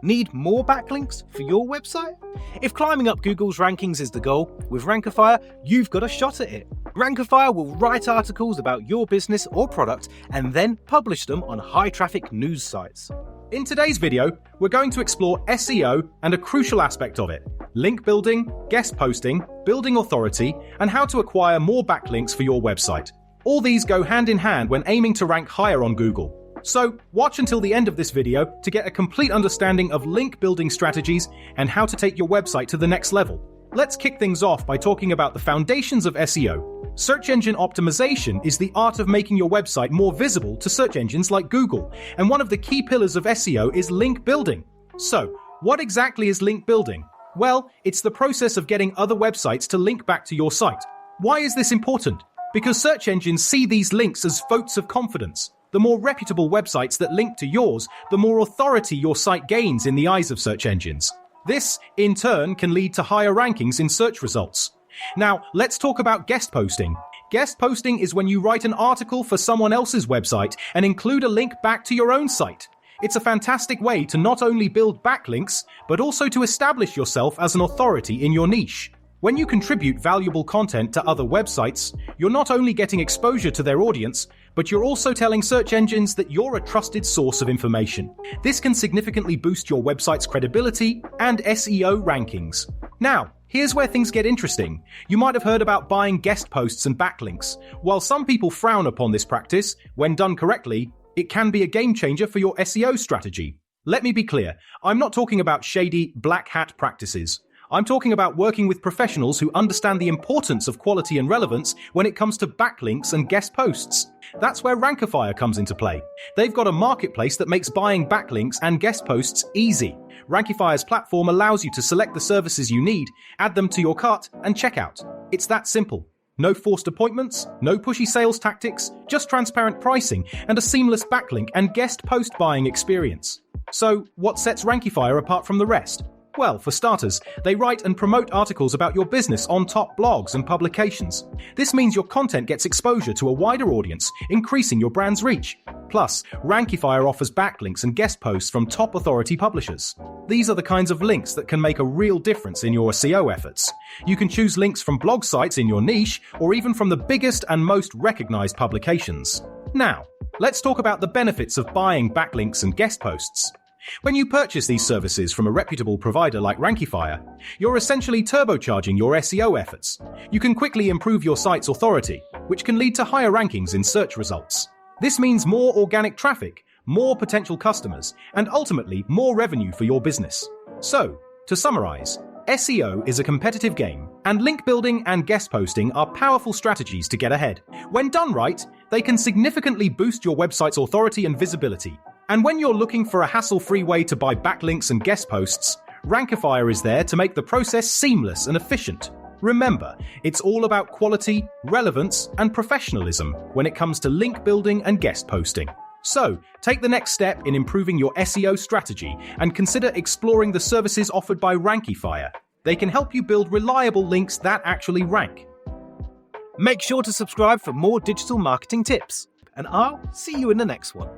Need more backlinks for your website? If climbing up Google's rankings is the goal, with Rankifier, you've got a shot at it. Rankifier will write articles about your business or product and then publish them on high-traffic news sites. In today's video, we're going to explore SEO and a crucial aspect of it: link building, guest posting, building authority, and how to acquire more backlinks for your website. All these go hand in hand when aiming to rank higher on Google. So, watch until the end of this video to get a complete understanding of link building strategies and how to take your website to the next level. Let's kick things off by talking about the foundations of SEO. Search engine optimization is the art of making your website more visible to search engines like Google, and one of the key pillars of SEO is link building. So, what exactly is link building? Well, it's the process of getting other websites to link back to your site. Why is this important? Because search engines see these links as votes of confidence. The more reputable websites that link to yours, the more authority your site gains in the eyes of search engines. This, in turn, can lead to higher rankings in search results. Now, let's talk about guest posting. Guest posting is when you write an article for someone else's website and include a link back to your own site. It's a fantastic way to not only build backlinks, but also to establish yourself as an authority in your niche. When you contribute valuable content to other websites, you're not only getting exposure to their audience, but you're also telling search engines that you're a trusted source of information. This can significantly boost your website's credibility and SEO rankings. Now, here's where things get interesting. You might have heard about buying guest posts and backlinks. While some people frown upon this practice, when done correctly, it can be a game changer for your SEO strategy. Let me be clear, I'm not talking about shady black hat practices. I'm talking about working with professionals who understand the importance of quality and relevance when it comes to backlinks and guest posts. That's where Rankifier comes into play. They've got a marketplace that makes buying backlinks and guest posts easy. Rankifier's platform allows you to select the services you need, add them to your cart, and check out. It's that simple. No forced appointments, no pushy sales tactics, just transparent pricing and a seamless backlink and guest post buying experience. So, what sets Rankifier apart from the rest? Well, for starters, they write and promote articles about your business on top blogs and publications. This means your content gets exposure to a wider audience, increasing your brand's reach. Plus, Rankifier offers backlinks and guest posts from top authority publishers. These are the kinds of links that can make a real difference in your SEO efforts. You can choose links from blog sites in your niche, or even from the biggest and most recognized publications. Now, let's talk about the benefits of buying backlinks and guest posts. When you purchase these services from a reputable provider like Rankifier, you're essentially turbocharging your SEO efforts. You can quickly improve your site's authority, which can lead to higher rankings in search results. This means more organic traffic, more potential customers, and ultimately more revenue for your business. So, to summarize, SEO is a competitive game, and link building and guest posting are powerful strategies to get ahead. When done right, they can significantly boost your website's authority and visibility. And when you're looking for a hassle-free way to buy backlinks and guest posts, Rankifier is there to make the process seamless and efficient. Remember, it's all about quality, relevance, and professionalism when it comes to link building and guest posting. So, take the next step in improving your SEO strategy and consider exploring the services offered by Rankifier. They can help you build reliable links that actually rank. Make sure to subscribe for more digital marketing tips, and I'll see you in the next one.